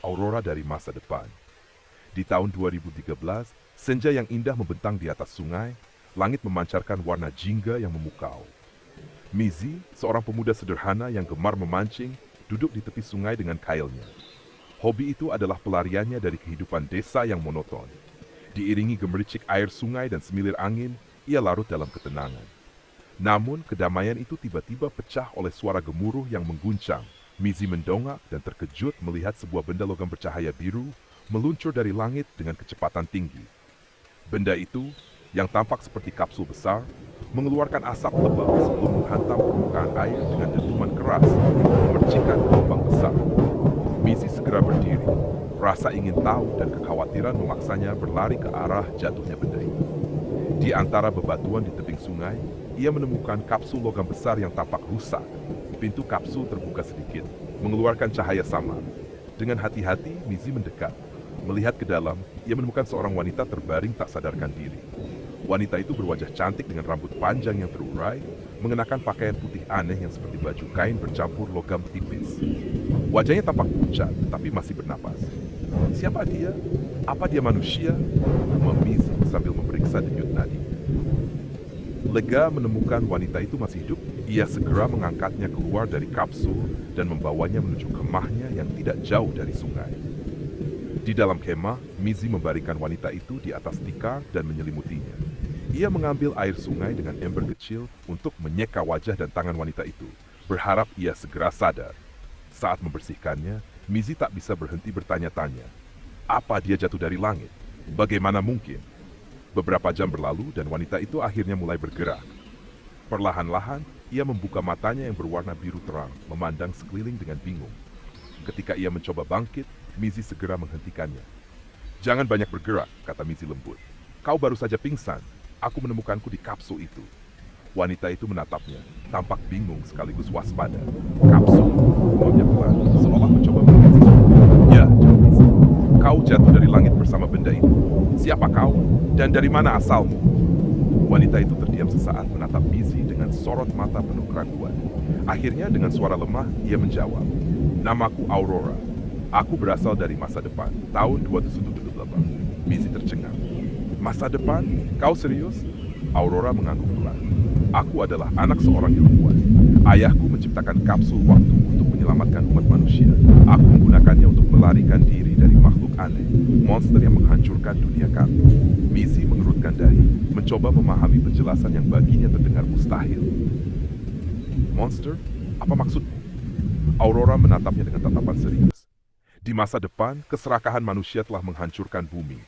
Aurora dari masa depan. Di tahun 2013, senja yang indah membentang di atas sungai, langit memancarkan warna jingga yang memukau. Mizzy, seorang pemuda sederhana yang gemar memancing, duduk di tepi sungai dengan kailnya. Hobi itu adalah pelariannya dari kehidupan desa yang monoton. Diiringi gemericik air sungai dan semilir angin, ia larut dalam ketenangan. Namun, kedamaian itu tiba-tiba pecah oleh suara gemuruh yang mengguncang. Mizzy mendongak dan terkejut melihat sebuah benda logam bercahaya biru meluncur dari langit dengan kecepatan tinggi. Benda itu, yang tampak seperti kapsul besar, mengeluarkan asap tebal sebelum menghantam permukaan air dengan dentuman keras yang memercikkan gelombang besar. Mizzy segera berdiri. Rasa ingin tahu dan kekhawatiran memaksanya berlari ke arah jatuhnya benda itu. Di antara bebatuan di tebing sungai, ia menemukan kapsul logam besar yang tampak rusak. Pintu kapsul terbuka sedikit, mengeluarkan cahaya samar. Dengan hati-hati, Mizzy mendekat. Melihat ke dalam, ia menemukan seorang wanita terbaring tak sadarkan diri. Wanita itu berwajah cantik dengan rambut panjang yang terurai, mengenakan pakaian putih aneh yang seperti baju kain bercampur logam tipis. Wajahnya tampak pucat, tapi masih bernapas. Siapa dia? Apa dia manusia? Gumam Mizzy sambil memeriksa denyut nadi. Lega menemukan wanita itu masih hidup, ia segera mengangkatnya keluar dari kapsul dan membawanya menuju kemahnya yang tidak jauh dari sungai. Di dalam kemah, Mizzy membaringkan wanita itu di atas tikar dan menyelimutinya. Ia mengambil air sungai dengan ember kecil untuk menyeka wajah dan tangan wanita itu, berharap ia segera sadar. Saat membersihkannya, Mizzy tak bisa berhenti bertanya-tanya. Apa dia jatuh dari langit? Bagaimana mungkin? Beberapa jam berlalu dan wanita itu akhirnya mulai bergerak. Perlahan-lahan, ia membuka matanya yang berwarna biru terang, memandang sekeliling dengan bingung. Ketika ia mencoba bangkit, Mizzy segera menghentikannya. Jangan banyak bergerak, kata Mizzy lembut. Kau baru saja pingsan. Aku menemukanku di kapsul itu. Wanita itu menatapnya, tampak bingung sekaligus waspada. Kapsul, ngomongnya pelan, seolah mencoba melihat sesuatu. Ya, jawab Mizzy. Kau jatuh dari langit bersama benda itu. Siapa kau? Dan dari mana asalmu? Wanita itu terdiam sesaat menatap Mizzy dengan sorot mata penuh keraguan. Akhirnya dengan suara lemah, ia menjawab. Namaku Aurora. Aku berasal dari masa depan, tahun 2778. Mizzy tercengang. Masa depan? Kau serius? Aurora mengangguk pelan. Aku adalah anak seorang ilmuwan. Ayahku menciptakan kapsul waktu untuk menyelamatkan umat manusia. Aku menggunakannya untuk melarikan diri dari makhluk aneh, monster yang menghancurkan dunia kami. Mizzy mengerutkan dahi, mencoba memahami penjelasan yang baginya terdengar mustahil. Monster? Apa maksudmu? Aurora menatapnya dengan tatapan serius. Di masa depan, keserakahan manusia telah menghancurkan bumi.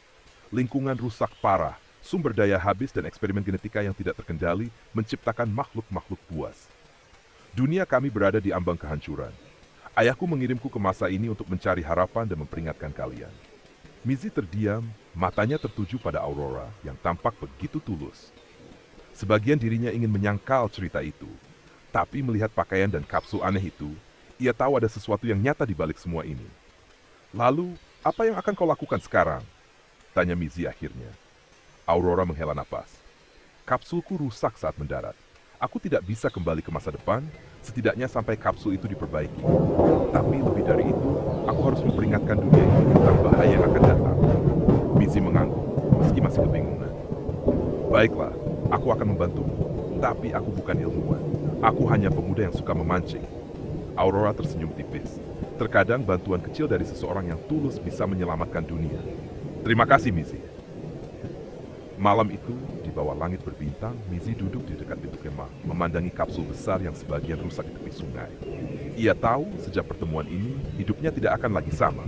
Lingkungan rusak parah, sumber daya habis dan eksperimen genetika yang tidak terkendali menciptakan makhluk-makhluk buas. Dunia kami berada di ambang kehancuran. Ayahku mengirimku ke masa ini untuk mencari harapan dan memperingatkan kalian. Mizzy terdiam, matanya tertuju pada Aurora yang tampak begitu tulus. Sebagian dirinya ingin menyangkal cerita itu, tapi melihat pakaian dan kapsul aneh itu, ia tahu ada sesuatu yang nyata di balik semua ini. Lalu, apa yang akan kau lakukan sekarang? Tanya Mizzy akhirnya. Aurora menghela napas. Kapsulku rusak saat mendarat. Aku tidak bisa kembali ke masa depan, setidaknya sampai kapsul itu diperbaiki. Tapi lebih dari itu, aku harus memperingatkan dunia ini tentang bahaya yang akan datang. Mizzy mengangguk, meski masih kebingungan. Baiklah, aku akan membantumu. Tapi aku bukan ilmuwan. Aku hanya pemuda yang suka memancing. Aurora tersenyum tipis. Terkadang bantuan kecil dari seseorang yang tulus bisa menyelamatkan dunia. Terima kasih, Mizzy. Malam itu, di bawah langit berbintang, Mizzy duduk di dekat pintu kemah, memandangi kapsul besar yang sebagian rusak di tepi sungai. Ia tahu sejak pertemuan ini, hidupnya tidak akan lagi sama.